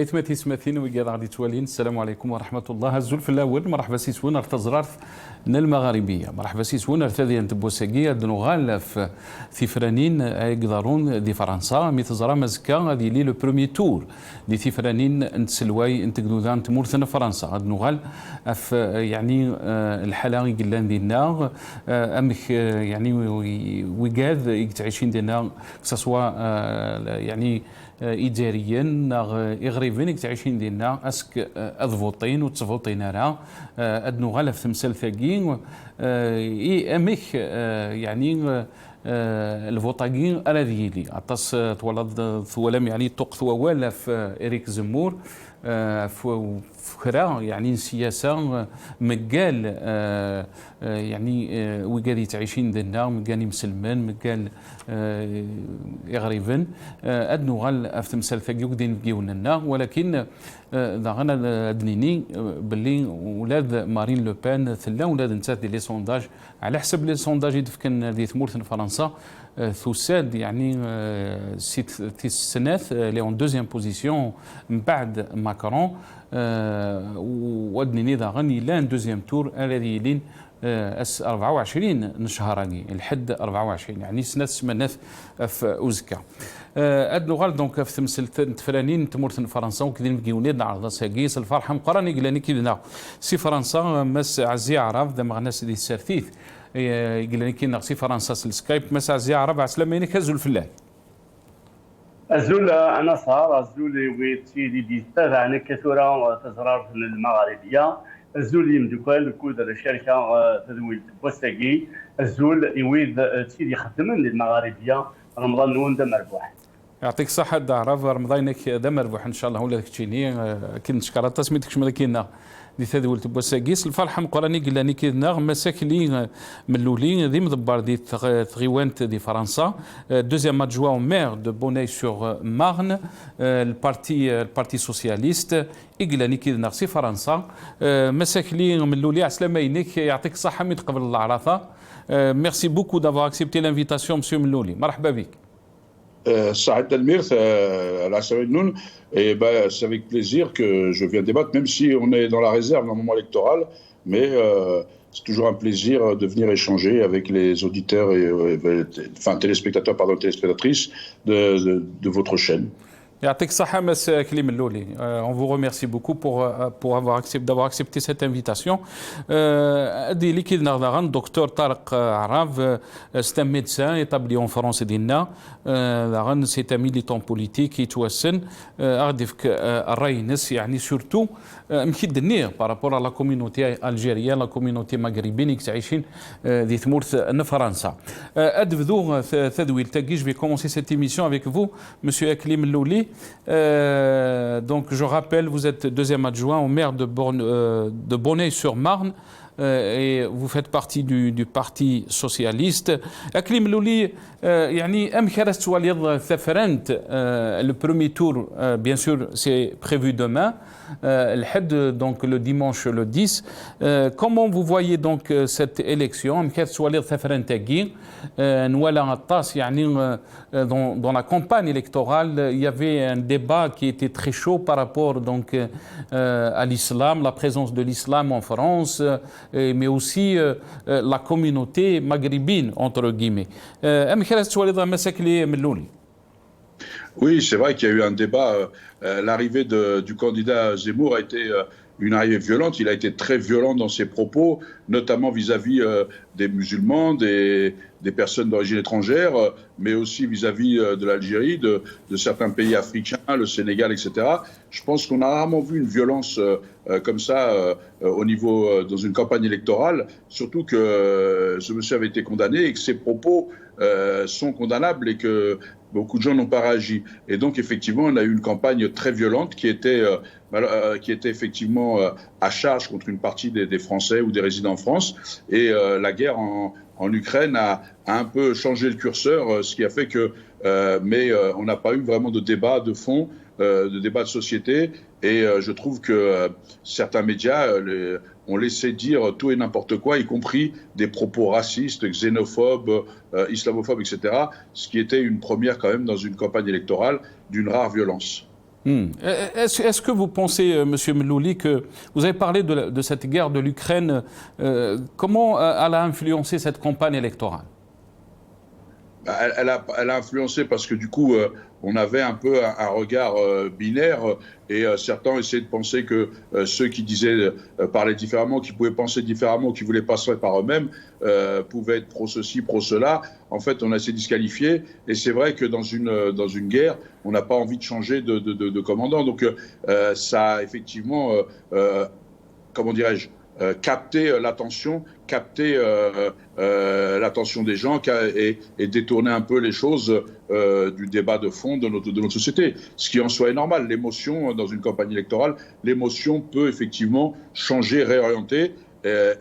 ايتماتي سماثين ويقاد غادي توالين. السلام عليكم ورحمه الله. الزول في الاول مرحبا سي سوين ارتزرارث المغاربيه، مرحبا سي سوين ارتدي انت بوساكي دنوغال في فرانين يقدرون دي فرنسا مي تزرا مزكا غادي لي لو بروميي تور دي تيفرانين انت سلواي انت قدودان تمورثنا فرنسا غاد نوغال اف يعني الحاله قلان ديالنا امك يعني ويقاد يتعيشين ديالنا سوا يعني إداريا إغريفين تعيشين ديالنا اسك اضفوطين وتصفوطين راه ادنو غالا في تمثال ثاقين اي امك يعني الفوطاقين اراذيلي عطاس تولد ثوالم يعني توق ثوالا في اريك زمور فكرة يعني سياسة مقال يعني وقال تعيشين دنا مقال مسلمان مقال يغريبن أدنو غال في تمثال ثقيق دين بقيوننا، ولكن ضغنا دنيني باللي ولاد مارين لوبان ثلا ولاد نتات لي سونداج على حسب لي سونداج يدفكن دي ثمورث فرنسا ثوساد يعني ست سنات اللي اون دوزيام بوزيسيون من بعد ماكرون ودني ضاغن الى دوزيام تور الذي يلين اس 24 نشهراني الحد 24 يعني سنه سمانات في اوزكا ادنو غال دونك في تمثل تفرانين تمورث فرنسا وكذين بقيوني نعرض ساقيس الفرحه مقراني قلاني كيدنا سي فرنسا مس عزي عرف ذا مغناس دي السرثيث يقلاني كي نغسي فرنسا السكايب مس عزي عرف عسلاميني كازول في الله الزول انا صار الزول ويتي دي تابع كثره تزرار في المغاربيه الزول يمدوكال كود الشركه تدويل بوستاكي الزول يويد تيدي يخدم للمغاربيه رمضان نون دا مربوح. يعطيك الصحة دعرف رمضانك دا مربوح ان شاء الله ولا تشيني كنت شكرات سميتك شمال كينا دي تدويل بوستاكيس الفرحه مقراني قلاني كينا مساكلي من الاولين ذي مدبر دي تغيوانت دي فرنسا دوزيام ادجوا مير دو بوناي سور مارن البارتي سوسياليست إقلاني كيدنا سي فرنسا مساكلي من الاولي عسلامينك يعطيك الصحة من قبل العراثه. ميرسي بوكو دافوار اكسبتي لانفيتاسيون مسيو ملولي، مرحبا بك. Saad Almirth, la Noun, et c'est avec plaisir que je viens débattre, même si on est dans la réserve dans le moment électoral, mais c'est toujours un plaisir de venir échanger avec les auditeurs et enfin téléspectateurs, pardon, téléspectatrices de votre chaîne. Yatik Saha, M. Klim Loli, on vous remercie beaucoup pour d'avoir accepté cette invitation. Likid Nardaran, docteur Tarek Arav, c'est un médecin établi en France d'Inna. C'est un militant politique qui توسن أعرف الرأي الناس يعني surtout مكيد النير par rapport à la communauté algérienne, la communauté maghrébine qui تعيشين دي ثمورث فرنسا. أدفذو ثدويل تاجي. Je vais commencer cette émission avec vous, Monsieur Aklim Louli. Donc je rappelle, vous êtes deuxième adjoint au maire de Bonneuil-sur-Marne et vous faites partie du parti socialiste. Aklim Louli, يعني أم خرجت وليض ثفرنت le premier tour bien sûr c'est prévu demain donc le dimanche le 10. Comment vous voyez donc cette élection أم خرجت وليض ثفرنت أجين نولا الطاس يعني dans la campagne électorale il y avait un débat qui était très chaud par rapport donc à l'islam, la présence de l'islam en France mais aussi la communauté maghrébine entre guillemets. Oui, c'est vrai qu'il y a eu un débat. L'arrivée du candidat Zemmour a été une arrivée violente. Il a été très violent dans ses propos, notamment vis-à-vis des musulmans, des personnes d'origine étrangère, mais aussi vis-à-vis de l'Algérie, de certains pays africains, le Sénégal, etc. Je pense qu'on a rarement vu une violence comme ça au niveau dans une campagne électorale, surtout que ce monsieur avait été condamné et que ses propos sont condamnables et que beaucoup de gens n'ont pas réagi. Et donc, effectivement, on a eu une campagne très violente qui était effectivement à charge contre une partie des Français ou des résidents en France. Et la guerre en Ukraine a un peu changé le curseur, ce qui a fait que... mais on n'a pas eu vraiment de débat de fond, de débat de société. Et je trouve que certains médias ont laissé dire tout et n'importe quoi, y compris des propos racistes, xénophobes, islamophobes, etc. Ce qui était une première quand même dans une campagne électorale d'une rare violence. Est-ce que vous pensez, M. Mellouli, que vous avez parlé de cette guerre de l'Ukraine, comment elle a influencé cette campagne électorale? Elle a influencé parce que du coup, on avait un peu un regard binaire et certains essayaient de penser que ceux qui disaient parler différemment, qui pouvaient penser différemment, qui voulaient passer par eux-mêmes, pouvaient être pro ceci, pro cela. En fait, on a essayé de disqualifier et c'est vrai que dans une guerre, on n'a pas envie de changer de commandant. Donc ça a effectivement, comment dirais-je, capter l'attention des gens et détourner un peu les choses du débat de fond de notre société. Ce qui en soi est normal. L'émotion, dans une campagne électorale, l'émotion peut effectivement changer, réorienter.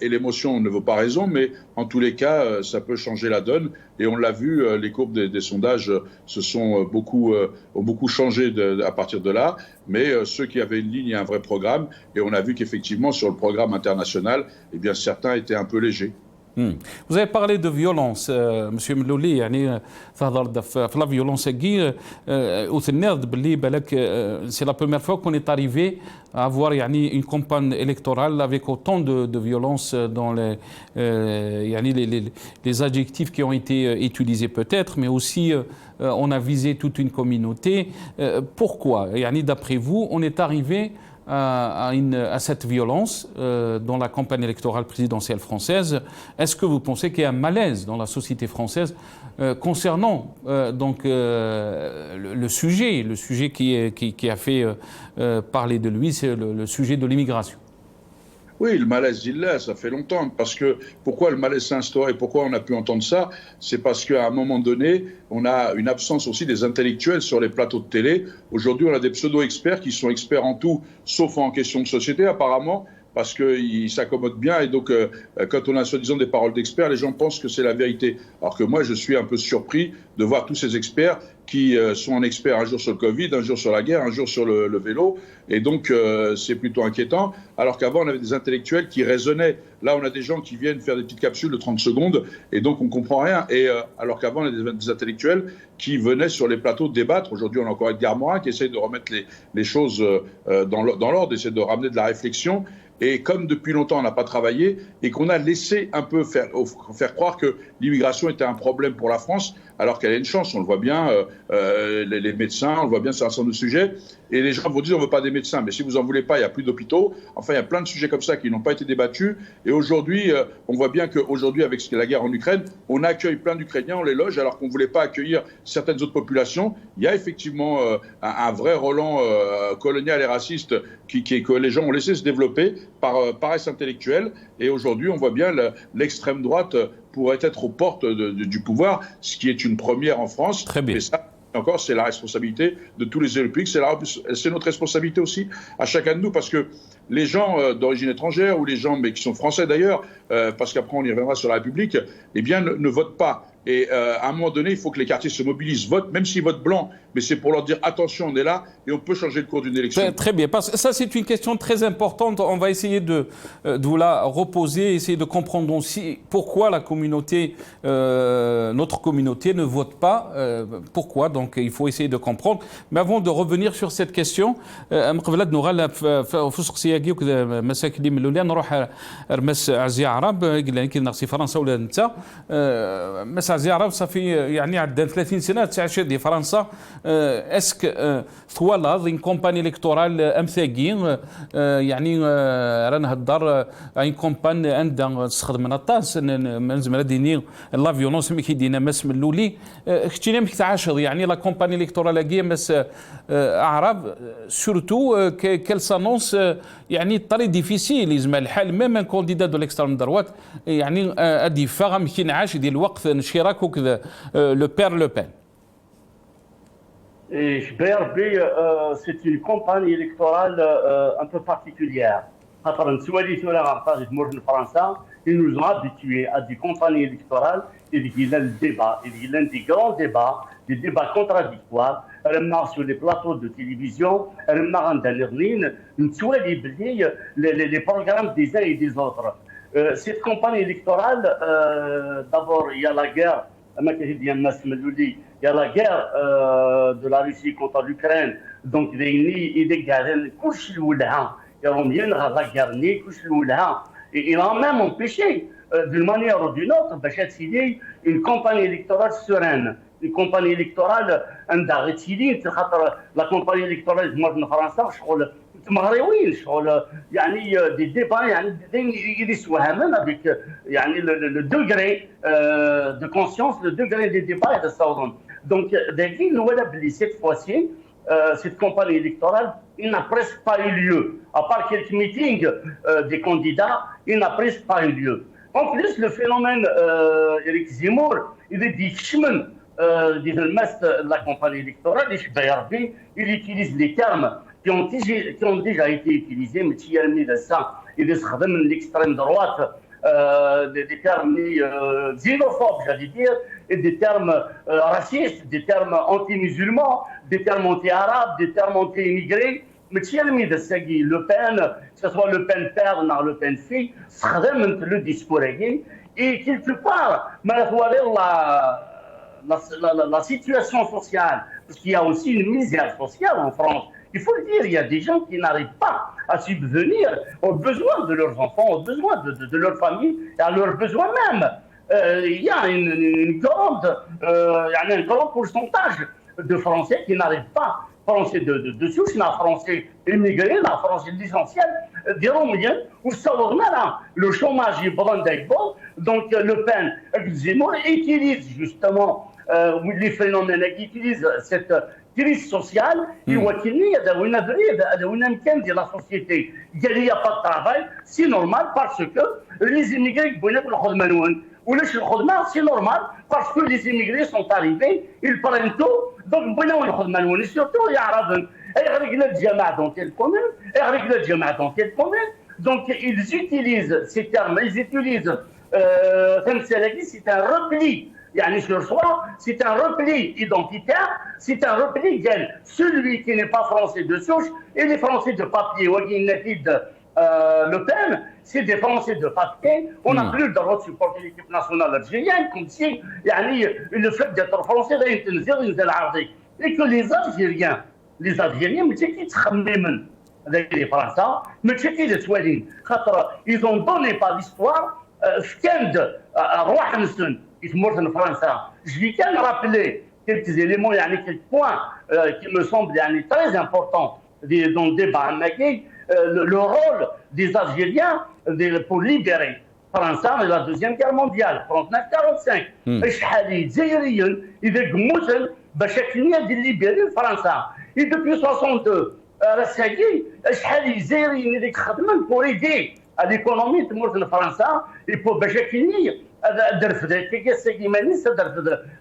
Et l'émotion ne vaut pas raison, mais en tous les cas, ça peut changer la donne. Et on l'a vu, les courbes des sondages ont beaucoup changé à partir de là. Mais ceux qui avaient une ligne et un vrai programme, et on a vu qu'effectivement, sur le programme international, eh bien, certains étaient un peu légers. Vous avez parlé de violence, Monsieur Mellouli, يعني تهضر في la violence كي وثنيت باللي بالك c'est la première fois qu'on est arrivé à avoir يعني une campagne électorale avec autant de violence dans les adjectifs qui ont été utilisés peut-être, mais aussi on a visé toute une communauté. Pourquoi? يعني d'après vous, on est arrivé à cette violence dans la campagne électorale présidentielle française. Est-ce que vous pensez qu'il y a un malaise dans la société française concernant donc le sujet qui a fait parler de lui, c'est le sujet de l'immigration? Oui, le malaise, il l'est, ça fait longtemps. Parce que pourquoi le malaise s'est instauré, pourquoi on a pu entendre ça? C'est parce qu'à un moment donné, on a une absence aussi des intellectuels sur les plateaux de télé. Aujourd'hui, on a des pseudo-experts qui sont experts en tout, sauf en question de société, apparemment, parce qu'ils s'accommodent bien. Et donc, quand on a soi-disant des paroles d'experts, les gens pensent que c'est la vérité. Alors que moi, je suis un peu surpris de voir tous ces experts qui sont en experts un jour sur le Covid, un jour sur la guerre, un jour sur le vélo. Et donc, c'est plutôt inquiétant. Alors qu'avant, on avait des intellectuels qui raisonnaient. Là, on a des gens qui viennent faire des petites capsules de 30 secondes et donc on ne comprend rien. Et alors qu'avant, on avait des intellectuels qui venaient sur les plateaux débattre. Aujourd'hui, on a encore Edgar Morin qui essaye de remettre les choses dans l'ordre, essayer de ramener de la réflexion. Et comme depuis longtemps, on n'a pas travaillé et qu'on a laissé un peu faire croire que l'immigration était un problème pour la France, alors qu'elle a une chance. On le voit bien, les médecins, on le voit bien sur un certain nombre de sujets. Et les gens vont dire on ne veut pas des médecins. Mais si vous n'en voulez pas, il n'y a plus d'hôpitaux. Enfin, il y a plein de sujets comme ça qui n'ont pas été débattus. Et aujourd'hui, on voit bien qu'aujourd'hui, avec la guerre en Ukraine, on accueille plein d'Ukrainiens, on les loge, alors qu'on ne voulait pas accueillir certaines autres populations. Il y a effectivement un vrai relent colonial et raciste que les gens ont laissé se développer par paresse intellectuelle. Et aujourd'hui, on voit bien l'extrême droite pourrait être aux portes du pouvoir, ce qui est une première en France. Très bien. Et ça, encore, c'est la responsabilité de tous les élus publics. C'est notre responsabilité aussi, à chacun de nous, parce que les gens d'origine étrangère ou les gens, mais qui sont français d'ailleurs, parce qu'après on y reviendra sur la République, eh bien, ne votent pas. Et à un moment donné, il faut que les quartiers se mobilisent, votent, même s'ils votent blanc. Mais c'est pour leur dire attention, on est là et on peut changer le cours d'une élection. Très bien. Parce que ça, c'est une question très importante. On va essayer de vous la reposer, essayer de comprendre aussi pourquoi la communauté, notre communauté ne vote pas. Pourquoi? Donc, il faut essayer de comprendre. Mais avant de revenir sur cette question, مساكن ملولي نروح رمس عزي عرب قال لي كي نغسي فرنسا ولا انت مس عزي عرب صافي يعني عندنا 30 سنه تعيش دي فرنسا اسك ثوالا une campagne électorale امثاكي يعني رانا نهضر ان كومبان عندها تستخدم مناطاس من زمان ديني لا فيولونس مي كيدينا مس ملولي اختينا مك تعاشر يعني لا كومباني الكترال كي مس عرب سورتو كيل سانونس يعني طري ديفيسيل يزمع الحال ميم ان كونديدا دو ليكستريم دروات يعني ادي فاغم كي نعاش ديال الوقت نشيراك وكذا لو بير لو بان. C'est une campagne électorale un peu particulière. Ils nous ont habitués à des campagnes électorales et il y a le débat, il y a des grands débats, des débats contradictoires. Sur les plateaux de télévision, les programmes des uns et des autres. Cette campagne électorale, d'abord, il y a la guerre. Il y a la guerre de la Russie contre l'Ukraine دونك دايني اذا قال كلشي الولها يروم ينغى كارني كلشي الولها il a même empêché d'une manière ou d'une autre باش تسيدي une campagne électorale sereine une campagne électorale عندها تسيدي خاطر لا campagne électorale في فرنسا شغل مغريوين شغل يعني دي ديبا يعني يسوهمن افيك يعني لو دوغري دو كونسيونس لو دوغري دي ديبا يتصورون دونك داكي ولا بلي سيت فواسي cette campagne électorale, il n'a presque pas eu lieu. À part quelques meetings des candidats, il n'a presque pas eu lieu. En plus, le phénomène Éric Zemmour, il est difficile de la campagne électorale, il utilise les termes qui ont déjà été utilisés, mais qui il est l'extrême droite, des termes xénophobes, j'allais dire, et des termes racistes, des termes anti-musulmans, des termes anti-arabes, des termes anti-immigrés. Mais Le Pen, que ce soit Le Pen père ou Le Pen fille, le discours et quelque part, la situation sociale, parce qu'il y a aussi une misère sociale en France. Il faut le dire, il y a des gens qui n'arrivent pas à subvenir aux besoins de leurs enfants, aux besoins de leur famille et à leurs besoins même. Il y a un grand pourcentage de Français qui n'arrivent pas, Français de souche, Français immigrés, Français l'essentiel, des Romains, où ça le chômage est bon. Donc Le Pen, Zemmour utilise justement les phénomènes qui utilisent cette crise sociale, il y a la société. Il n'y a pas de travail, c'est normal parce que les immigrés c'est normal parce que les immigrés sont arrivés, ils prennent tout, donc et surtout donc ils utilisent ces termes, ils utilisent c'est un repli. Sur soi, c'est un repli identitaire, c'est un repli celui qui n'est pas français de souche et les français de papier. Le Pen, c'est des Français de papier. On n'a plus le droit de supporter l'équipe nationale algérienne, comme si le fait d'être français, et que les Algériens, mais c'est qui les Français, mais c'est qui les Swalines. Ils ont donné par l'histoire, je lui tiens à rappeler quelques éléments, quelques points qui me semblent très importants dans le débat. Le rôle des Algériens pour libérer France de la Deuxième Guerre mondiale, 39-45. Et depuis 62, pour aider à l'économie de France et pour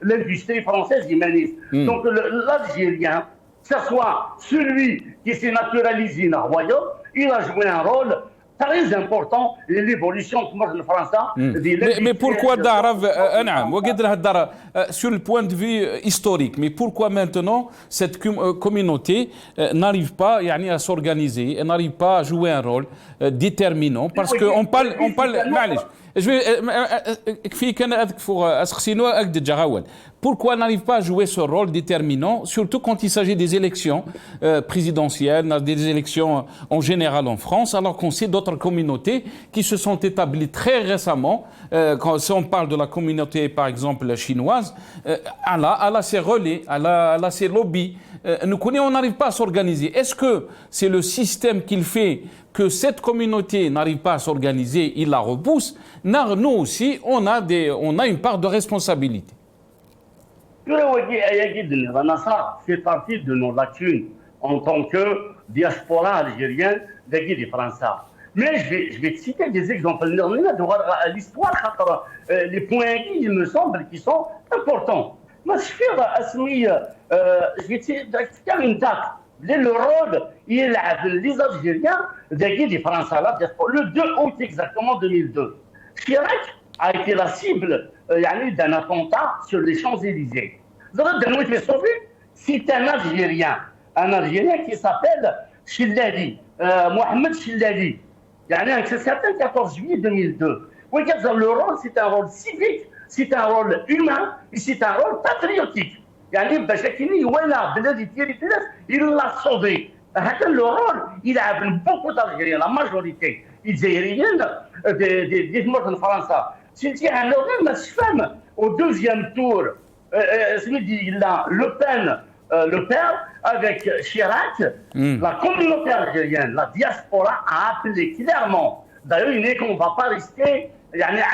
l'industrie française humaniste. Donc l'Algérien, que ce soit celui qui s'est naturalisé dans le royaume, il a joué un rôle très important dans l'évolution de France. Mais pourquoi sur le point de vue historique, mais pourquoi maintenant cette communauté n'arrive pas à s'organiser, n'arrive pas à jouer un rôle déterminant? Parce qu'on parle pourquoi n'arrive pas à jouer ce rôle déterminant, surtout quand il s'agit des élections présidentielles, des élections en général en France, alors qu'on sait d'autres communautés qui se sont établies très récemment, si on parle de la communauté par exemple chinoise, elle a ses relais, elle a ses lobbies. Nous connaissons, on n'arrive pas à s'organiser. Est-ce que c'est le système qui fait que cette communauté n'arrive pas à s'organiser, il la repousse? Nous aussi, on a une part de responsabilité. C'est partie de nos lacunes en tant que diaspora algérienne des Français. Mais je vais te citer des exemples. L'histoire, les points il me semble, qui sont importants. Je vais te faire une date. Le rôle, les Algériens, des Français, le 2 août exactement 2002. Chirac a été la cible d'un attentat sur les Champs-Élysées. C'est un Algérien qui s'appelle Chillali, Mohamed Chillali. C'est certain, 14 juillet 2002. Le rôle, c'est un rôle civique, c'est un rôle humain et c'est un rôle patriotique. يعني باش كاين ولا بلادي ديالي بلاد il l'a sauvé. هذا لو رول يلعب بوكو d'Algériens la majorité الجزائريين دي مورد فرنسا سيتي ان ما فهم au deuxième tour سميتي لا لو بان le père avec Chirac, la communauté algérienne, la diaspora a appelé clairement. D'ailleurs, il n'est qu'on ne va pas rester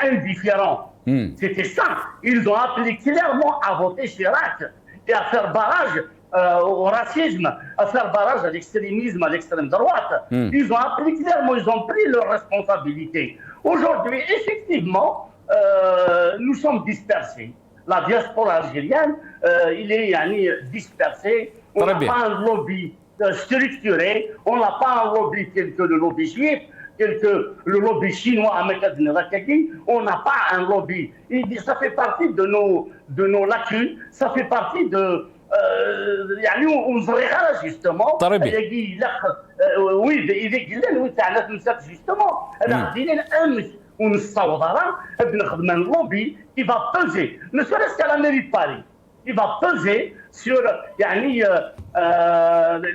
indifférent. C'était ça. Ils ont appelé clairement à voter Chirac et à faire barrage au racisme, à faire barrage à l'extrémisme, à l'extrême droite. Ils ont appelé clairement, ils ont pris leurs responsabilités. Aujourd'hui, effectivement, nous sommes dispersés. La diaspora algérienne, il est dispersé. On n'a pas un lobby structuré, on n'a pas un lobby tel que le lobby juif, tel que le lobby chinois à Mekadine Rakaki. On n'a pas un lobby. Ça fait partie de nos lacunes, ça fait partie de. On verra justement. Oui, justement. ونستوضرها بنخدم un lobby qui va peser, ne serait-ce qu'à la mairie de Paris, qui va peser sur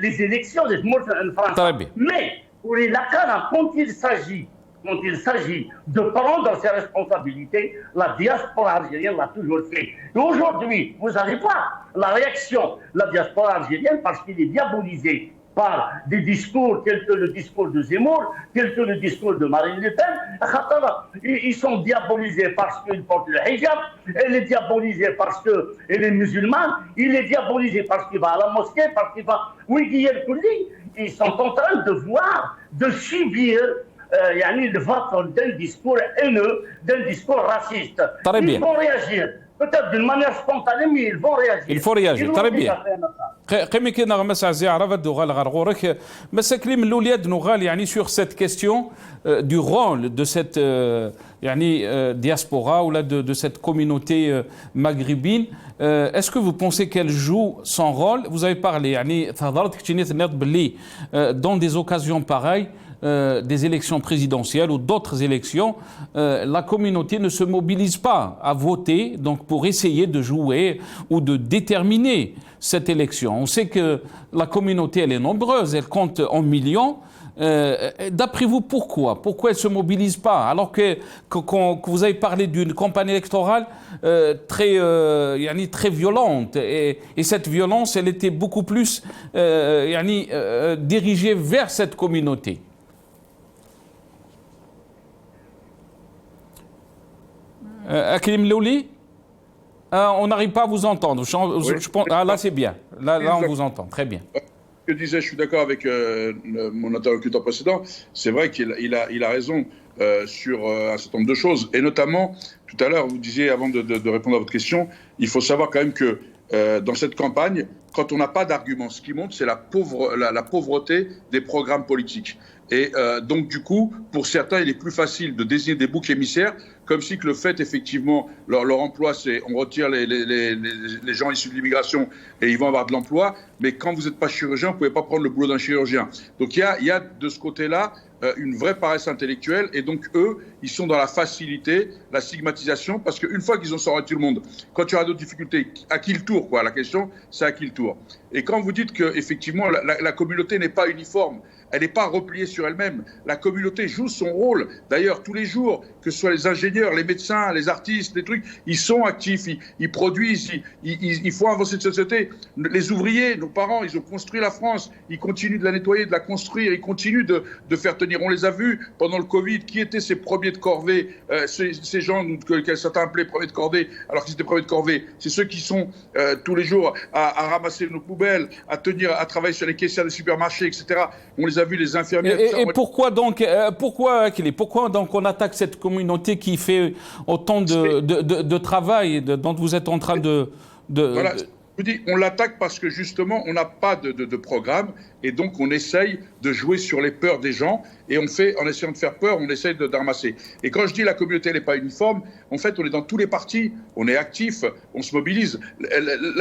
les élections des France. Mais pour les lacans, quand il s'agit de prendre ses responsabilités, la diaspora algérienne l'a toujours fait. Et aujourd'hui, vous n'avez pas la réaction de la diaspora algérienne parce qu'il est diabolisé par des discours tels que le discours de Zemmour, tels que le discours de Marine Le Pen. Ils sont diabolisés parce qu'ils portent le hijab, elle est diabolisée parce qu'elle est musulmane, il est diabolisé parce qu'il va à la mosquée, parce qu'il va... Oui, ils sont en train de voir, de subir le vote d'un discours haineux, d'un discours raciste. Ils vont réagir. Peut-être d'une manière spontanée, mais ils vont réagir. Il faut réagir, très bien. قيمي كي نغمس عزي عرفت دوغال غرغورك مسا كليم الوليد نغال يعني sur cette question du rôle de cette diaspora ou là de cette communauté maghrébine. Est-ce que vous pensez qu'elle joue son rôle? Vous avez parlé dans des occasions pareilles, des élections présidentielles ou d'autres élections, la communauté ne se mobilise pas à voter donc pour essayer de jouer ou de déterminer cette élection. On sait que la communauté elle est nombreuse, elle compte en millions. D'après vous, pourquoi elle ne se mobilise pas alors que vous avez parlé d'une campagne électorale très violente et cette violence elle était beaucoup plus dirigée vers cette communauté. Aklim Louli, on n'arrive pas à vous entendre. Je pense, là c'est bien. Là on vous entend très bien. Je disais, je suis d'accord avec mon interlocuteur précédent. C'est vrai qu'il a raison sur un certain nombre de choses. Et notamment, tout à l'heure, vous disiez, avant de répondre à votre question, il faut savoir quand même que dans cette campagne, quand on n'a pas d'arguments, ce qui montre, c'est la pauvreté des programmes politiques. Et donc, du coup, pour certains, il est plus facile de désigner des boucs émissaires, comme si que le fait, effectivement, leur emploi, c'est on retire les gens issus de l'immigration et ils vont avoir de l'emploi. Mais quand vous n'êtes pas chirurgien, vous ne pouvez pas prendre le boulot d'un chirurgien. Donc, il y a de ce côté-là une vraie paresse intellectuelle. Et donc, eux, ils sont dans la facilité, la stigmatisation, parce qu'une fois qu'ils ont sorti tout le monde, quand tu auras d'autres difficultés, à qui le tour, quoi? La question, c'est à qui le tour. Et quand vous dites qu'effectivement, la communauté n'est pas uniforme, elle n'est pas repliée sur elle-même. La communauté joue son rôle. D'ailleurs, tous les jours, que ce soit les ingénieurs, les médecins, les artistes, les trucs, ils sont actifs, ils produisent, ils font avancer cette société. Les ouvriers, nos parents, ils ont construit la France. Ils continuent de la nettoyer, de la construire. Ils continuent de faire tenir. On les a vus pendant le Covid. Qui étaient ces premiers de corvée, ces gens que certains appelaient premiers de cordée, alors qu'ils étaient premiers de corvée. C'est ceux qui sont tous les jours à ramasser nos poubelles, à travailler sur les caissières des supermarchés, etc. On les a vus, les infirmières. Et pourquoi donc on attaque cette communauté qui fait autant de travail dont vous êtes en train Voilà, je vous dis, on l'attaque parce que justement, on n'a pas de programme et donc on essaye de jouer sur les peurs des gens et on fait, en essayant de faire peur, on essaie de ramasser. Et quand je dis la communauté n'est pas uniforme, en fait, on est dans tous les partis, on est actif, on se mobilise.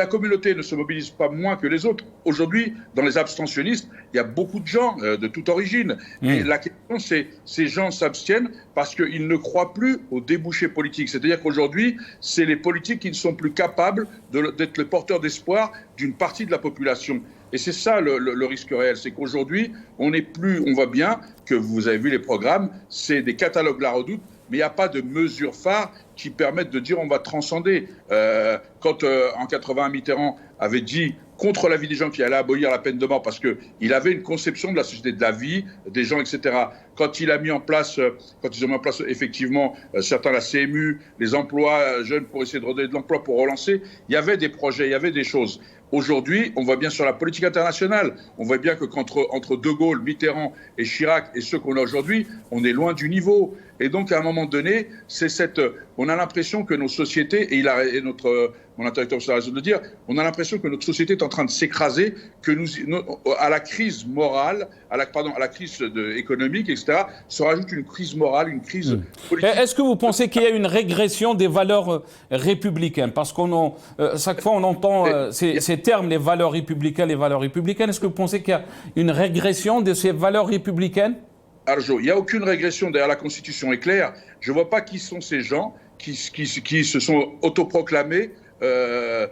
La communauté ne se mobilise pas moins que les autres. Aujourd'hui, dans les abstentionnistes, il y a beaucoup de gens de toute origine. Et la question, c'est ces gens s'abstiennent parce qu'ils ne croient plus aux débouchés politiques. C'est-à-dire qu'aujourd'hui, c'est les politiques qui ne sont plus capables d'être les porteurs d'espoir d'une partie de la population. Et c'est ça le risque réel, c'est qu'aujourd'hui, on voit bien que vous avez vu les programmes, c'est des catalogues La Redoute, mais il n'y a pas de mesures phares qui permettent de dire on va transcender. Quand en 80, Mitterrand avait dit contre la vie des gens qu'il allait abolir la peine de mort parce qu'il avait une conception de la société de la vie, des gens, etc. Quand ils ont mis en place effectivement certains la CMU, les emplois jeunes pour essayer de redonner de l'emploi, pour relancer, il y avait des projets, il y avait des choses. Aujourd'hui, on voit bien sur la politique internationale, on voit bien que entre De Gaulle, Mitterrand et Chirac et ceux qu'on a aujourd'hui, on est loin du niveau. Et donc, à un moment donné, on a l'impression que nos sociétés, et mon interlocuteur a raison de le dire, on a l'impression que notre société est en train de s'écraser, que à la crise morale, à la crise économique, etc., se rajoute une crise morale, une crise politique. Est-ce que vous pensez qu'il y a une régression des valeurs républicaines? Parce chaque fois on entend ces termes, les valeurs républicaines. Est-ce que vous pensez qu'il y a une régression de ces valeurs républicaines? Arjo, il n'y a aucune régression. D'ailleurs, la Constitution est claire. Je ne vois pas qui sont ces gens qui se sont autoproclamés le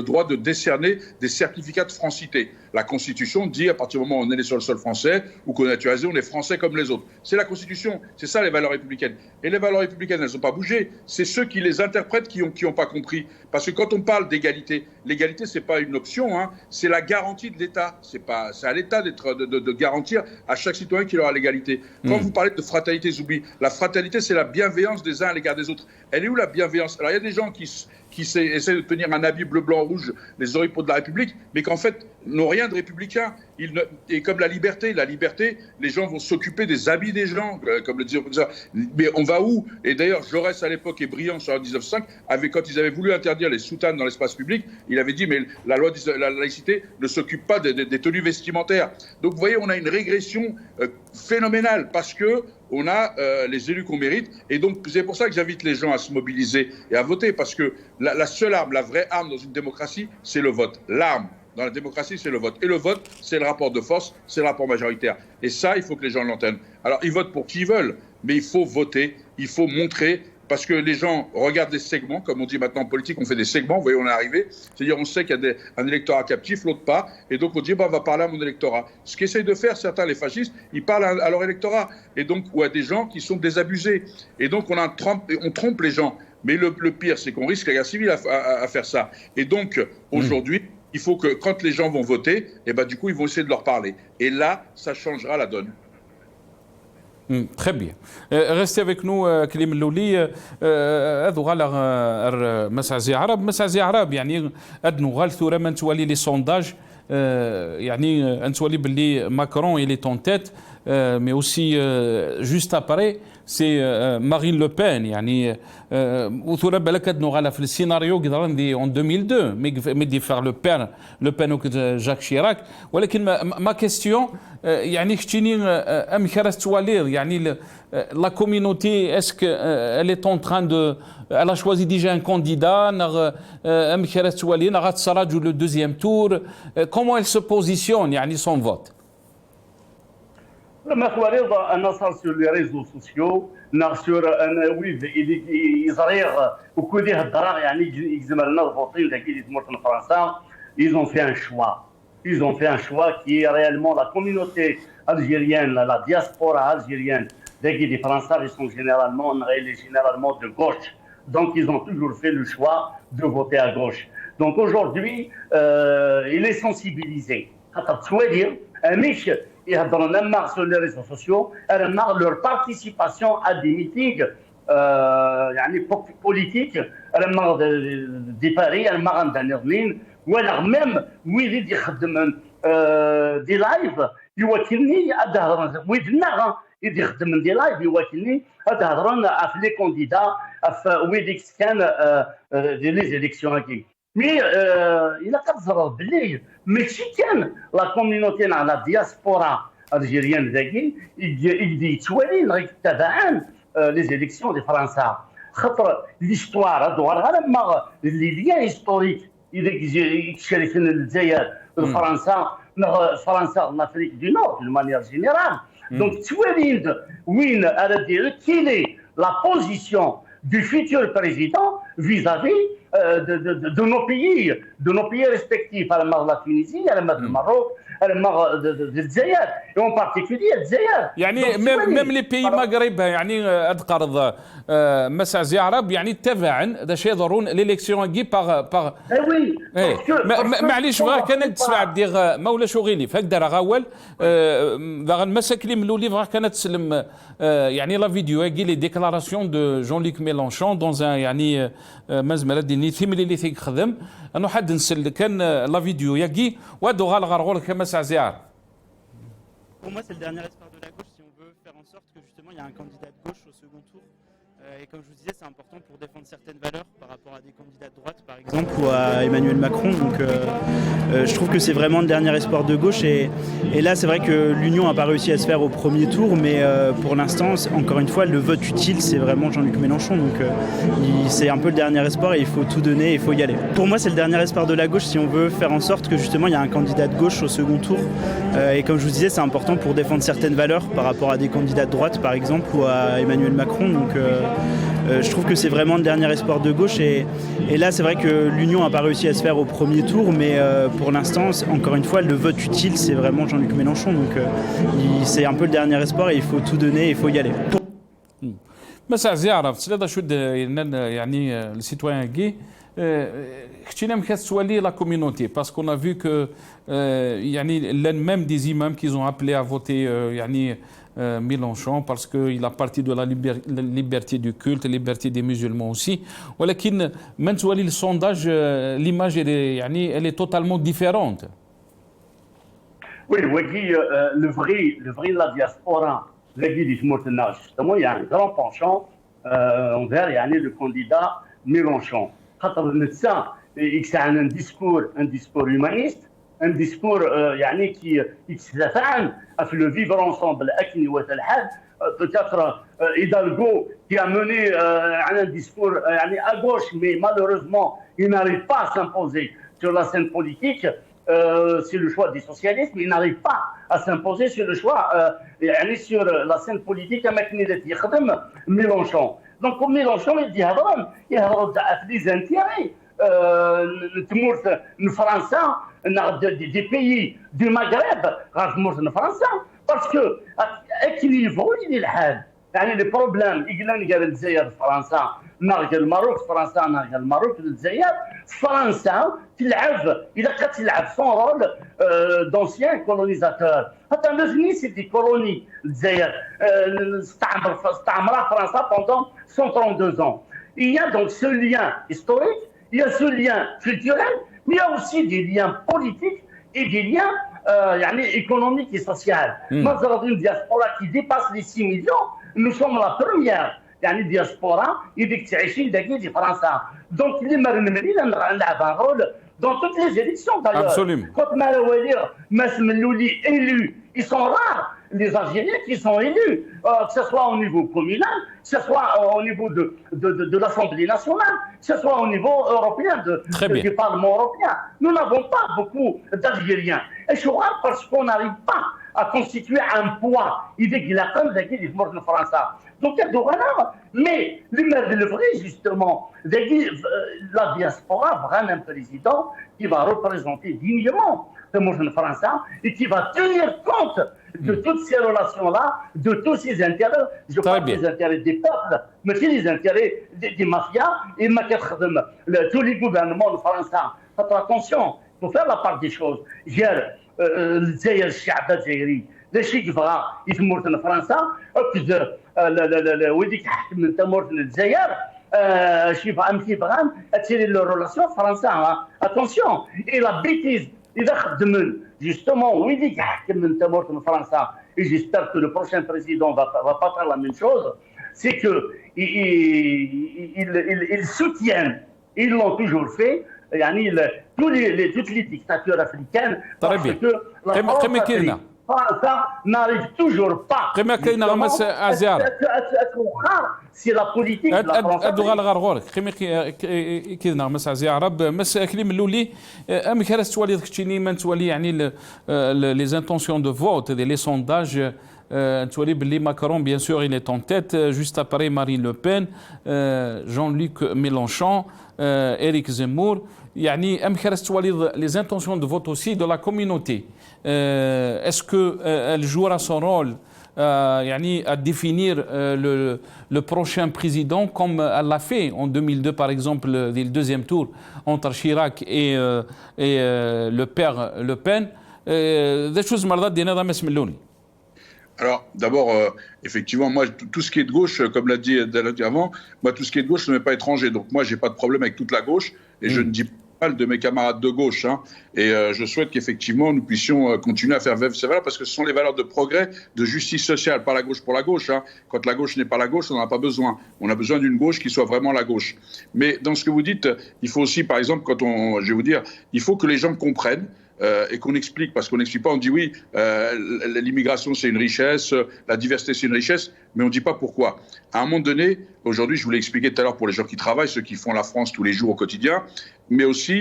droit de décerner des certificats de francité. La Constitution dit, à partir du moment où on est né sur le sol français ou qu'on est naturalisé, on est français comme les autres. C'est la Constitution, c'est ça les valeurs républicaines. Et les valeurs républicaines, elles n'ont pas bougé. C'est ceux qui les interprètent qui ont pas compris. Parce que quand on parle d'égalité, l'égalité, c'est pas une option, hein, c'est la garantie de l'État. C'est à l'État de garantir à chaque citoyen qu'il aura l'égalité. Quand vous parlez de fraternité, j'oublie, la fraternité, c'est la bienveillance des uns à l'égard des autres. Elle est où la bienveillance? Alors il y a des gens qui essaient de tenir un habit bleu, blanc, rouge, les oripeaux de la République, mais qu'en fait n'ont rien de républicain. Et comme la liberté, les gens vont s'occuper des habits des gens, comme le disait comme ça. Mais on va où? Et d'ailleurs, Jaurès à l'époque est brillant sur la 1905, quand ils avaient voulu interdire les soutanes dans l'espace public, il avait dit mais la loi de la laïcité ne s'occupe pas des tenues vestimentaires. Donc vous voyez, on a une régression phénoménale parce que on a les élus qu'on mérite. Et donc, c'est pour ça que j'invite les gens à se mobiliser et à voter. Parce que la seule arme, la vraie arme dans une démocratie, c'est le vote. L'arme dans la démocratie, c'est le vote. Et le vote, c'est le rapport de force, c'est le rapport majoritaire. Et ça, il faut que les gens l'entendent. Alors, ils votent pour qui ils veulent. Mais il faut voter, il faut montrer. Parce que les gens regardent des segments, comme on dit maintenant en politique, on fait des segments, vous voyez, on est arrivé. C'est-à-dire, on sait qu'il y a un électorat captif, l'autre pas, et donc on dit, on va parler à mon électorat. Ce qu'essayent de faire certains, les fascistes, ils parlent à leur électorat, et donc, ou à des gens qui sont désabusés. Et donc, on trompe les gens. Mais le pire, c'est qu'on risque la guerre civile à faire ça. Et donc, aujourd'hui, il faut que, quand les gens vont voter, et ben, du coup, ils vont essayer de leur parler. Et là, ça changera la donne. Très bien. Restez avec nous كليم اللولي هذو غالا مسعزي عرب يعني ادنو غال ثوره من توالي لي سونداج يعني انتولي باللي ماكرون il est en tête mais aussi juste après c'est Marine Le Pen يعني وثوره بالك ادنو غالا في السيناريو قدر ندي en 2002 مي faire Le Pen ou Jacques Chirac ولكن ما question يعني كتيني ام خرست توالير يعني la communauté est-ce que elle est en train de elle a choisi déjà un candidat ام خرست توالير غتسراج le deuxième tour comment elle se positionne يعني son vote لما خواريض انا صار سور لي ريزو سوسيو نغسور انا ويد يزريغ وكودي هضرا يعني يزمرنا الفوطين داك اللي تمرت من فرنسا ils ont fait un choix qui est réellement la communauté algérienne, la diaspora algérienne des Français, ils sont généralement de gauche. Donc, ils ont toujours fait le choix de voter à gauche. Donc, aujourd'hui, il est sensibilisé. Ils marre sur les réseaux sociaux, ils marre leur participation à des meetings politiques, ils marre de Paris, ils marre d'Anerlin, ou alors même, où il y a des lives, يوكلني أدهرن ويدنا يدي يخدم دي لايف يوكلني أدهرن في لي كونديدا في ويديكس كان دي لي زيليكسيون هاكي مي إلا كتزرب بلي ماشي كان لا كوميونيتي لا دياسبورا الجيريان ذاكي يجي يتوالي نغيك تبعا لي زيليكسيون دي فرنسا خاطر ليستوار دوار لما لي ليان هيستوريك اذا يشارك الجزائر فرنسا فرنسا لافريك دو نور دو مانيير جينيرال دونك توالي وين على دير كيلي لا بوزيسيون du futur président vis-à-vis de nos pays respectifs, à la Tunisie, à le Maroc, à الجزائر et en particulier الجزائر. يعني même les pays maghrébins يعني أذكر مسعزي عرب يعني تبعا ذا شيء ضرون l'élection جي par oui معليش بغا كانت تسمع دير مولا شوغيني فهكذا غاول ذا المساكلي ملولي بغا كانت تسلم يعني لا فيديو جي لي ديكلاراسيون دو جون لوك ميلانشون دون يعني مزمره ديني ثيملي اللي تيخدم انه حد نسل كان لا فيديو ياكي وادو غالغرغول كما سعزيار. Pour moi, c'est le dernier espoir de la gauche si on veut faire en sorte que justement il y a un candidat de gauche au second tour. Et comme je vous disais, c'est important pour défendre certaines valeurs par rapport à des candidats de droite, par exemple, ou à Emmanuel Macron. Donc, je trouve que c'est vraiment le dernier espoir de gauche. Et là, c'est vrai que l'Union n'a pas réussi à se faire au premier tour, mais pour l'instant, encore une fois, le vote utile, c'est vraiment Jean-Luc Mélenchon. Donc, c'est un peu le dernier espoir et il faut tout donner, il faut y aller. Pour moi, c'est le dernier espoir de la gauche si on veut faire en sorte que justement il y a un candidat de gauche au second tour. Et comme je vous disais, c'est important pour défendre certaines valeurs par rapport à des candidats de droite, par exemple, ou à Emmanuel Macron. Donc, je trouve que c'est vraiment le dernier espoir de gauche et là c'est vrai que l'Union n'a pas réussi à se faire au premier tour, mais pour l'instant, encore une fois, le vote utile c'est vraiment Jean-Luc Mélenchon, donc c'est un peu le dernier espoir et il faut tout donner, il faut y aller. مساء زيارة سلادا شود يعني السيتوان كي اختينا مكتسوالي لا كوميونيتي باسكو on a vu que يعني même des imams qui ont appelé à voter يعني Mélenchon parce qu'il a parti de la liberté du culte, la liberté des musulmans aussi. ولكن من تولي السونداج l'image elle est totalement différente. Oui, le vrai de la diaspora, justement, il y a un grand penchant envers le candidat Mélenchon. Il a un discours humaniste, un discours qui s'affirme à le vivre ensemble. Peut-être Hidalgo qui a mené un discours à gauche, mais malheureusement, il n'arrive pas à s'imposer sur la scène politique. C'est le choix des socialistes, mais il n'arrive pas à s'imposer sur le choix, sur la scène politique avec Mélenchon. Donc, pour Mélenchon, il dit il y a des intérêts. Des pays du Maghreb, parce que équilibre, il est là. يعني البروبليم يقلنا قال الجزائر فرنسا نرجع الماروك فرنسا نرجع الماروك الجزائر فرنسا تلعب اذا كانت تلعب سون رول دونسيان كولونيزاتور حتى لوزني سي دي كولوني الجزائر استعمرها فرنسا pendant 132 ans. Il y a donc ce lien historique, il y a ce lien culturel, mais il y a aussi des liens politiques et des liens économiques et sociaux. Nous avons une diaspora qui dépasse les 6 millions. Nous sommes la première diaspora qui تعيش داكي فرنسا. Donc les مرنملين نلعب un rôle dans toutes les élections d'ailleurs. Absolument. Quand Masmelouli élus, ils sont rares les Algériens qui sont élus, que ce soit au niveau communal, que ce soit au niveau de l'Assemblée nationale, que ce soit au niveau européen, du Parlement européen. Nous n'avons pas beaucoup d'Algériens. Et je crois parce qu'on n'arrive pas à constituer un poids. Il dit qu'il a comme ça qui est mort de France. Donc il y a deux renards. Mais le vrai, justement, la diaspora, vraiment un président qui va représenter dignement le mot de France et qui va tenir compte de toutes ces relations-là, de tous ces intérêts. Je parle des intérêts des peuples, mais aussi les intérêts des mafias et tous les gouvernements de France. Faites attention, il faut faire la part des choses. الجزائر الشعب الجزائري لا شيء يبغى يتمرت فرنسا ويديك يحكم من تمرت الجزائر شي يبغى امتي يبغى تسيري لو ريلاسيون فرنسا اتونسيون اي لا بيتيز اذا خدمن جوستومون ويديك يحكم من تمرت فرنسا et j'espère que le prochain président va pas faire la même chose, c'est que ils soutiennent, ils l'ont toujours fait. toutes les dictatures africaines parce que فرنسا n'arrive toujours pas. كما كاين غمس ازيار سي لا بوليتيك لا فرنسا ادو غالغار كما كاين غمس ازيار رب مس كليم الاولي ام كراس توالي داكشي من توالي يعني لي زانتونسيون دو فوت لي سونداج توالي باللي ماكرون بيان سور il est en tête juste après Marine Le Pen Jean-Luc Mélenchon Éric Zemmour يعني ام كراس توالي les intentions de vote aussi de la communauté est-ce que elle jouera son rôle يعني à définir le prochain président comme elle l'a fait en 2002 par exemple le deuxième tour entre Chirac et le père Le Pen des choses مرضات دينا هذا ما سملوني. Alors, d'abord, effectivement, moi, tout ce qui est de gauche, comme l'a dit avant, moi, tout ce qui est de gauche ne m'est pas étranger. Donc, moi, j'ai pas de problème avec toute la gauche et je ne dis pas de mes camarades de gauche. Hein. Et je souhaite qu'effectivement, nous puissions continuer à faire vivre ces valeurs parce que ce sont les valeurs de progrès, de justice sociale, pas la gauche pour la gauche. Hein. Quand la gauche n'est pas la gauche, on n'en a pas besoin. On a besoin d'une gauche qui soit vraiment la gauche. Mais dans ce que vous dites, il faut aussi, par exemple, je vais vous dire, il faut que les gens comprennent et qu'on explique, parce qu'on n'explique pas, on dit oui, l'immigration c'est une richesse, la diversité c'est une richesse, mais on ne dit pas pourquoi. À un moment donné, aujourd'hui, je vous l'ai expliqué tout à l'heure pour les gens qui travaillent, ceux qui font la France tous les jours au quotidien, mais aussi,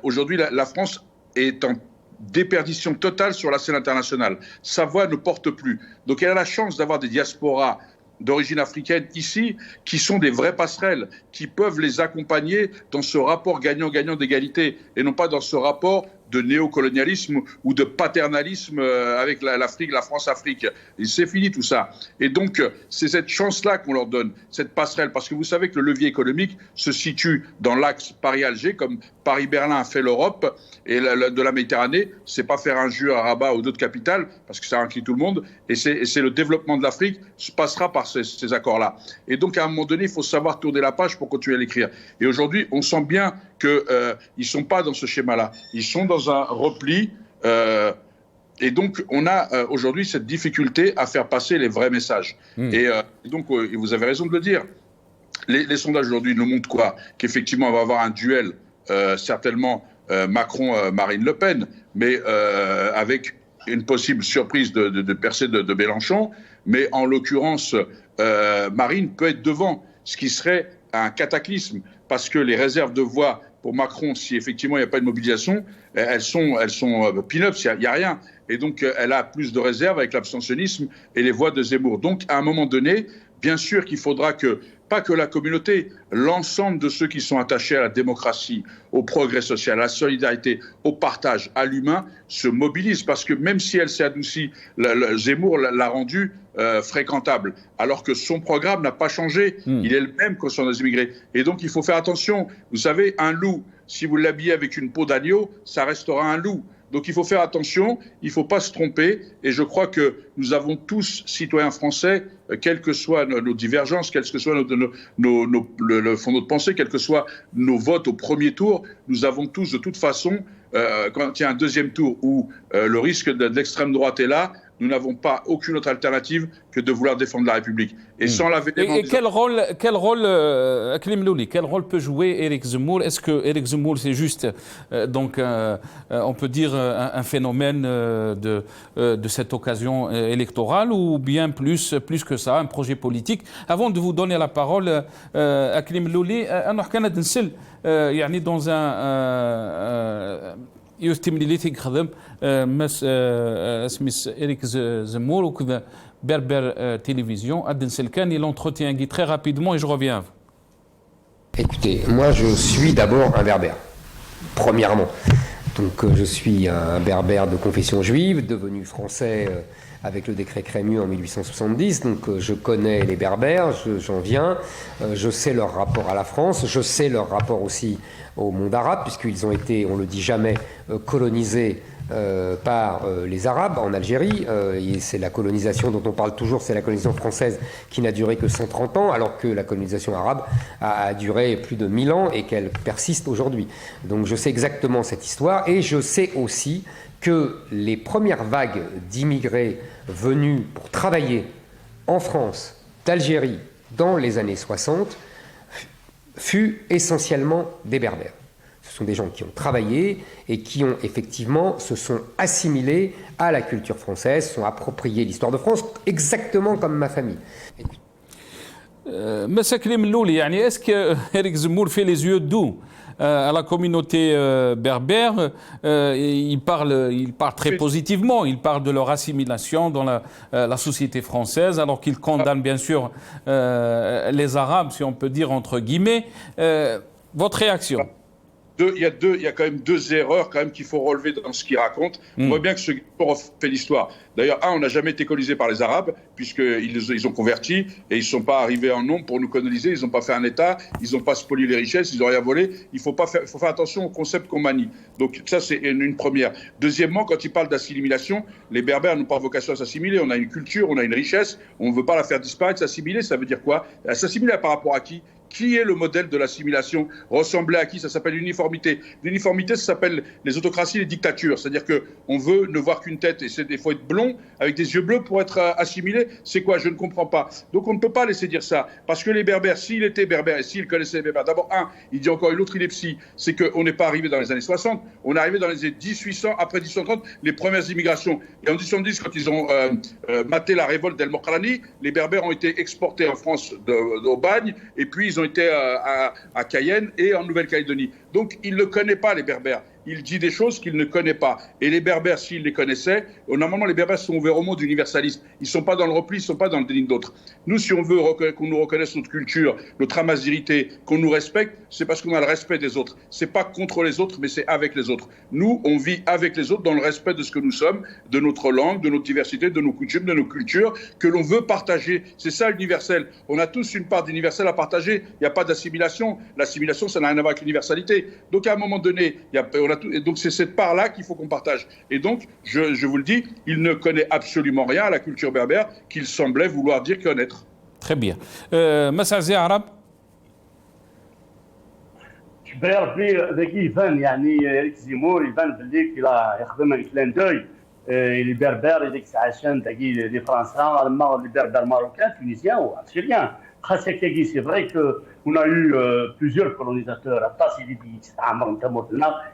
aujourd'hui, la France est en déperdition totale sur la scène internationale. Sa voix ne porte plus. Donc elle a la chance d'avoir des diasporas d'origine africaine ici, qui sont des vraies passerelles, qui peuvent les accompagner dans ce rapport gagnant-gagnant d'égalité, et non pas dans ce rapport de néocolonialisme ou de paternalisme avec l'Afrique, la France-Afrique. C'est fini tout ça. Et donc, c'est cette chance-là qu'on leur donne, cette passerelle, parce que vous savez que le levier économique se situe dans l'axe Paris-Alger, comme Paris-Berlin a fait l'Europe, et de la Méditerranée, c'est pas faire un jeu à Rabat ou d'autres capitales, parce que ça inclut tout le monde, et c'est le développement de l'Afrique se passera par ces accords-là. Et donc, à un moment donné, il faut savoir tourner la page pour continuer à l'écrire. Et aujourd'hui, on sent bien qu'ils ne sont pas dans ce schéma-là. Ils sont dans un repli. Et donc, on a aujourd'hui cette difficulté à faire passer les vrais messages. Et donc, vous avez raison de le dire. Les sondages aujourd'hui nous montrent quoi? Qu'effectivement, on va avoir un duel, certainement Macron-Marine Le Pen, mais avec une possible surprise de percée de Mélenchon. Mais en l'occurrence, Marine peut être devant, ce qui serait un cataclysme, parce que les réserves de voix pour Macron, si effectivement il n'y a pas de mobilisation, elles sont pin-ups, il n'y a rien. Et donc elle a plus de réserves avec l'abstentionnisme et les voix de Zemmour. Donc à un moment donné, bien sûr qu'il faudra que, pas que la communauté, l'ensemble de ceux qui sont attachés à la démocratie, au progrès social, à la solidarité, au partage, à l'humain, se mobilisent. Parce que même si elle s'est adoucie, Zemmour l'a rendue fréquentable, alors que son programme n'a pas changé. Il est le même concernant les immigrés. Et donc il faut faire attention. Vous savez, un loup, si vous l'habillez avec une peau d'agneau, ça restera un loup. Donc il faut faire attention, il ne faut pas se tromper. Et je crois que nous avons tous, citoyens français, quelles que soient nos divergences, quels que soient le fond de notre pensée, quels que soient nos votes au premier tour, nous avons tous de toute façon, quand il y a un deuxième tour où le risque de l'extrême droite est là, nous n'avons pas aucune autre alternative que de vouloir défendre la République. Et sans la Et quel rôle, Aklim Louli, quel rôle peut jouer Éric Zemmour? Est-ce que Éric Zemmour, c'est juste, on peut dire, un phénomène de cette occasion électorale, ou bien plus que ça, un projet politique? Avant de vous donner la parole, Aklim Louli, يعني dans un يستملي لي تيخدم مس اسميس إريك زمور وكذا بربر تيليفزيون أدن سلكان il entretient Guy très rapidement et je reviens à vous. Écoutez, moi je suis d'abord un berbère, premièrement. Donc je suis un berbère de confession juive, devenu français avec le décret Crémieux en 1870, donc je connais les berbères, j'en viens, je sais leur rapport à la France, je sais leur rapport aussi au monde arabe, puisqu'ils ont été, on ne le dit jamais, colonisés par les Arabes en Algérie, et c'est la colonisation dont on parle toujours, c'est la colonisation française qui n'a duré que 130 ans, alors que la colonisation arabe a duré plus de 1000 ans et qu'elle persiste aujourd'hui. Donc je sais exactement cette histoire, et je sais aussi que les premières vagues d'immigrés venus pour travailler en France, d'Algérie, dans les années 60, fut essentiellement des berbères. Ce Ce sont des gens qui ont travaillé et qui ont effectivement se sont assimilés à la culture française, sont appropriés l'histoire de France exactement comme ma famille. مساكلي من لولي يعني est-ce que Éric Zemmour fait les yeux doux à la communauté berbère, il parle très positivement, il parle de leur assimilation dans la société française, alors qu'il condamne bien sûr les Arabes, si on peut dire entre guillemets. Votre réaction? Il y a quand même deux erreurs quand même qu'il faut relever dans ce qu'il raconte. On voit bien que ce Zemmour fait l'histoire. D'ailleurs, on n'a jamais été colonisé par les Arabes, puisqu'ils ont converti et ils ne sont pas arrivés en nombre pour nous coloniser. Ils n'ont pas fait un État, ils n'ont pas spolié les richesses, ils n'ont rien volé. Il faut faire attention au concept qu'on manie. Donc ça, c'est une première. Deuxièmement, quand il parle d'assimilation, les Berbères n'ont pas vocation à s'assimiler. On a une culture, on a une richesse, on ne veut pas la faire disparaître. S'assimiler, ça veut dire quoi? S'assimiler par rapport à qui? Qui est le modèle de l'assimilation? Ressembler à qui? Ça s'appelle l'uniformité. L'uniformité, ça s'appelle les autocraties, les dictatures. C'est-à-dire qu'on veut ne voir qu'une tête et il faut être blond avec des yeux bleus pour être assimilé. C'est quoi? Je ne comprends pas. Donc on ne peut pas laisser dire ça. Parce que les Berbères, s'il était berbère et s'il connaissait les Berbères, d'abord, il dit encore une autre, il est psy. C'est qu'on n'est pas arrivé dans les années 60. On est arrivé dans les années 1800, après 1830, les premières immigrations. Et en 1870, quand ils ont maté la révolte d'El Mokrani, les Berbères ont été exportés en France au bagne et puis ils ont été à Cayenne et en Nouvelle-Calédonie. Donc, il ne connaît pas les Berbères. Il dit des choses qu'il ne connaît pas. Et les Berbères, s'il les connaissait, normalement, les Berbères sont ouverts au monde universaliste. Ils ne sont pas dans le repli, ils ne sont pas dans le déni d'autres. Nous, si on veut qu'on nous reconnaisse notre culture, notre amazirité, qu'on nous respecte, c'est parce qu'on a le respect des autres. Ce n'est pas contre les autres, mais c'est avec les autres. Nous, on vit avec les autres dans le respect de ce que nous sommes, de notre langue, de notre diversité, de nos coutumes, de nos cultures, que l'on veut partager. C'est ça l'universel. On a tous une part d'universel à partager. Il n'y a pas d'assimilation. L'assimilation, ça n'a rien à voir avec l'universalité. Donc, à un moment donné, et donc c'est cette part-là qu'il faut qu'on partage. Et donc, je vous le dis, il ne connaît absolument rien à la culture berbère qu'il semblait vouloir dire connaître. Très bien. Massazi Arab. بربي ذاك يبان يعني ريك زيمور يبان باللي كي يخدم الكلان دوي les berbères et les عشان les Français, les berbères marocains, tunisiens ou algériens. C'est vrai qu'on a eu plusieurs colonisateurs,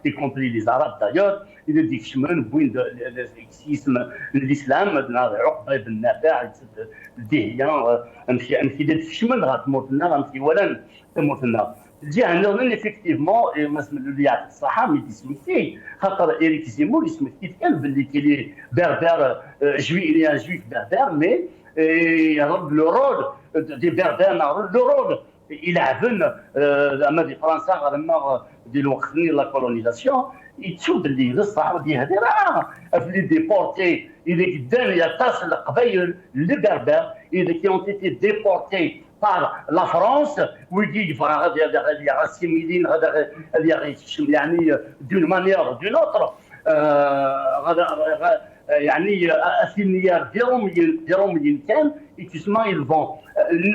y compris les Arabes d'ailleurs. Il dit que le sexisme, l'islam, effectivement, Éric Zemmour, il est berbère, il est un juif berbère, mais le rôle des Berbères, le rôle, il a vu les Français de la colonisation, ils sont les déportés, les Berbères, qui ont été déportés par la France, où il dit qu'il y a assimilé d'une manière ou d'une autre. يعني أثنياء ديالهم كان justement ils vont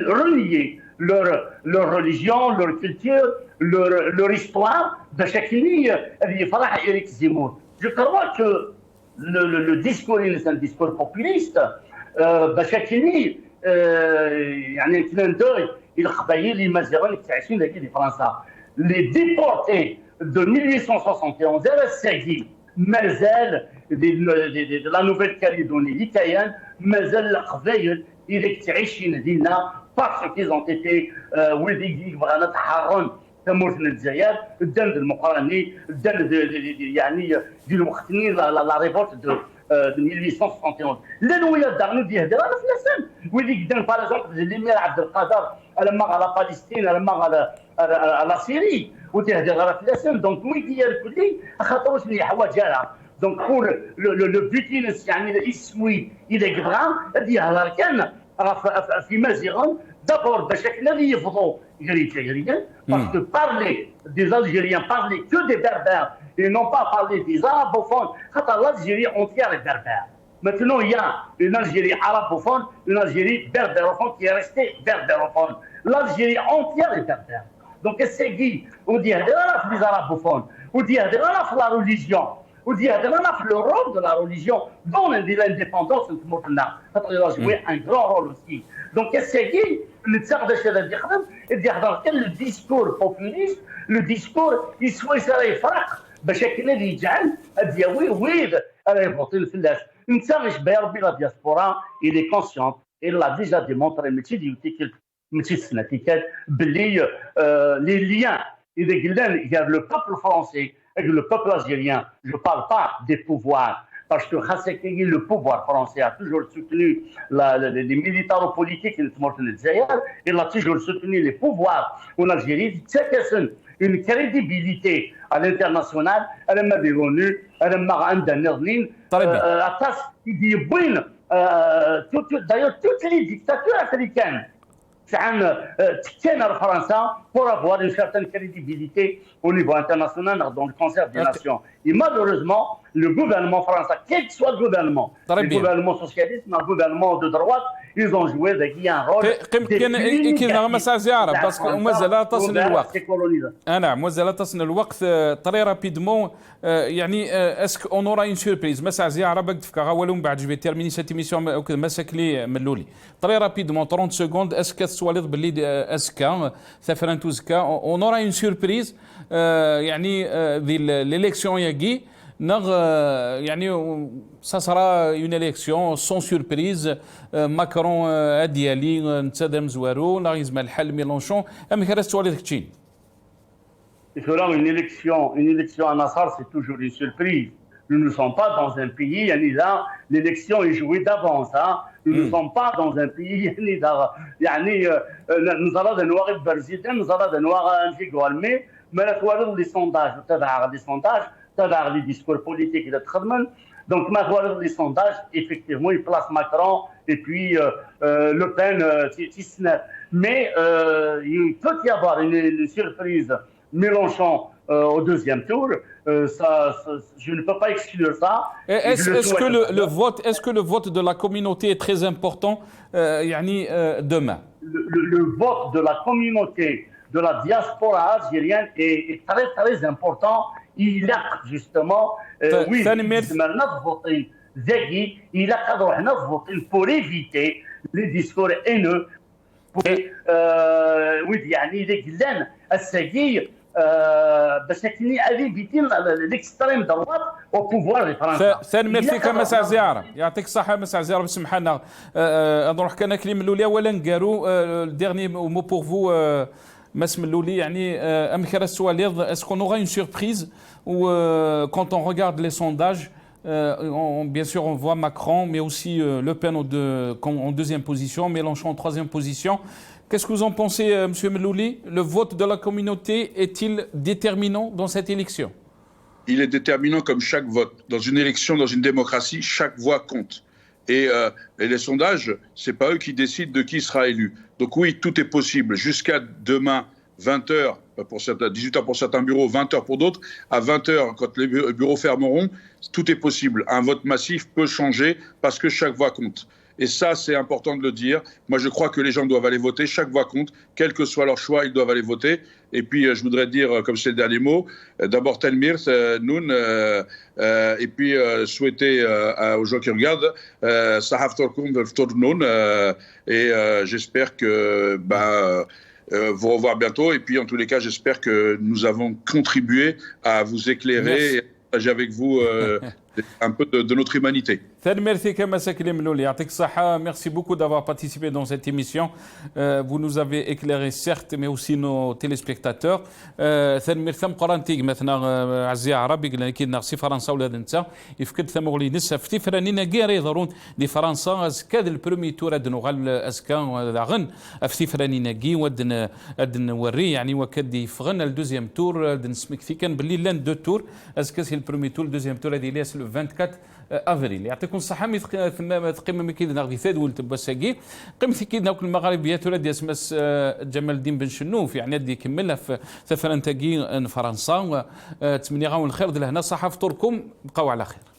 relier leur religion, leur culture, leur histoire باش يكني يفرح إريك زيمور. Je crois que le discours est un discours populiste باش يكني يعني كلان دوي القبائل اللي مازالوا عايشين في فرنسا. Les déportés de 1871 à Ségui مازال de la Nouvelle-Calédonie, les Cayenne, مازال القبائل اللي تعيشين دينا parce qu'ils ont été ولدي بغانا تحررون كمورثنا الجزائر الدم المقرني الدم يعني ديال المختنين لا ريفولت دو 1871 لانويا دارنا دي هضره في لسان ولي قدام باغ اكزومبل الامير عبد القادر لما على فلسطين لما على سيري ودي هضره في لسان دونك وي ديال كلي خاطر واش اللي حوايجها دونك pour le butiness يعني الاسوي الى كبغا دي هضره كان في مازيغون d'abord باش كنا اللي يفضوا Algériens, parce que parler des Algériens, parler que des Berbères et non pas parler des arabophones, l'Algérie entière est berbère. Maintenant, il y a une Algérie arabophone, une Algérie berbérophone qui est restée berbérophone. L'Algérie entière est berbère. Donc, c'est qui? On dit les arabophones, on dit la religion, on dit le rôle de la religion dans l'indépendance de Mourtena. Il a joué un grand rôle aussi. Donc, c'est qui? Le discours populiste, لو ديسكور يسوى يفرق بشكل اللي يجعل الدياوي ويد راه يفوتي الفلاس. انت غيش بايا ربي لا دياسبورا الي كونسيونت il a déjà démontré ماشي سنه كيكات باللي لي ليان اذا قلنا le peuple français et le peuple algérien, je ne parle pas des pouvoirs, parce que le pouvoir français a toujours soutenu les militaro-politiques, il a toujours soutenu les pouvoirs en Algérie, c'est une crédibilité à l'international, elle m'a dévenu, elle m'a rendu Nerlin, d'ailleurs toutes les dictatures africaines, pour avoir une certaine crédibilité au niveau international dans le concert des nations. Et malheureusement, le gouvernement français, quel que soit le gouvernement socialiste, le gouvernement de droite, ils ont joué un rôle très rapidement. Est-ce qu'on aura une surprise? Très rapidement, 30 secondes. Est-ce que on aura une surprise? L'élection يجي ça sera une élection sans surprise. Macron ديالي نتسادم زوارو نغيزم الحل ميلونشون أم كرا السؤال كتشين. Une élection à Nassar, c'est toujours une surprise. Nous ne sommes pas dans un pays, l'élection est jouée d'avance. Nous ne sommes pas dans un pays, nous allons de noir et président, nous allons de noir et mais nous les sondages, les discours politiques de Trump. Donc, les sondages, effectivement, ils placent Macron et puis Le Pen, mais il peut y avoir une surprise Mélenchon au deuxième tour. Je ne peux pas exclure ça. Est-ce que le vote de la communauté est très important demain? Le vote de la communauté, de la diaspora algérienne est très très important. Il a justement, oui, il a voté pour éviter les discours haineux. Oui, il est l'extrême droite au pouvoir des Français. ثاني ميرسي مساء زياره يعطيك الصحه مساء زياره بسمح لنا نروح كان كلمه الاولى ولا نقارو الديرني مو بور فو مسم الاولي ام كرا السؤال اسكو نوغا اون سوربريز ou quand on regarde les sondages bien sûr on voit Macron mais aussi Le Pen en deuxième position, Mélenchon en troisième position. Qu'est-ce que vous en pensez, M. Melouli? Le vote de la communauté est-il déterminant dans cette élection? Il est déterminant comme chaque vote. Dans une élection, dans une démocratie, chaque voix compte. Et les sondages, ce n'est pas eux qui décident de qui sera élu. Donc oui, tout est possible. Jusqu'à demain, 20h, pour certains, 18h pour certains bureaux, 20h pour d'autres. À 20h, quand les bureaux fermeront, tout est possible. Un vote massif peut changer parce que chaque voix compte. Et ça, c'est important de le dire. Moi, je crois que les gens doivent aller voter. Chaque voix compte. Quel que soit leur choix, ils doivent aller voter. Et puis, je voudrais dire, comme c'est le dernier mot, d'abord, Telmir, Noun, et puis souhaiter aux gens qui regardent, Sahaf Torkoum, Noun, et j'espère que vous revoir bientôt. Et puis, en tous les cas, j'espère que nous avons contribué à vous éclairer et à partager avec vous un peu de notre humanité. Merci beaucoup d'avoir participé dans cette émission. Vous nous avez éclairé certes, mais aussi nos téléspectateurs. مثلا عزيز عربي قلنا كي نغسي فرنسا ولا نتا يفكد ثمغلي نسا فتي فرانينا غير يضرون دي فرنسا اسكاد البرومي تور ادن غال اسكان غن فتي فرانينا كي ودن نوري وكدي فغن الدوزيام تور نسمك في كان باللي لان دو تور اسكاس البرومي تور الدوزيام تور هذه ليس 24 افريل. يعطيكم الصحه قيمه كيد نغدي ثاد ولد بساكي قيمه كيد ناكل المغاربيه تولى دي اسمس جمال الدين بن شنوف دي كملها في فرنسا فرنسا 8 غاون الخير لهنا صحه فطوركم بقاو على خير.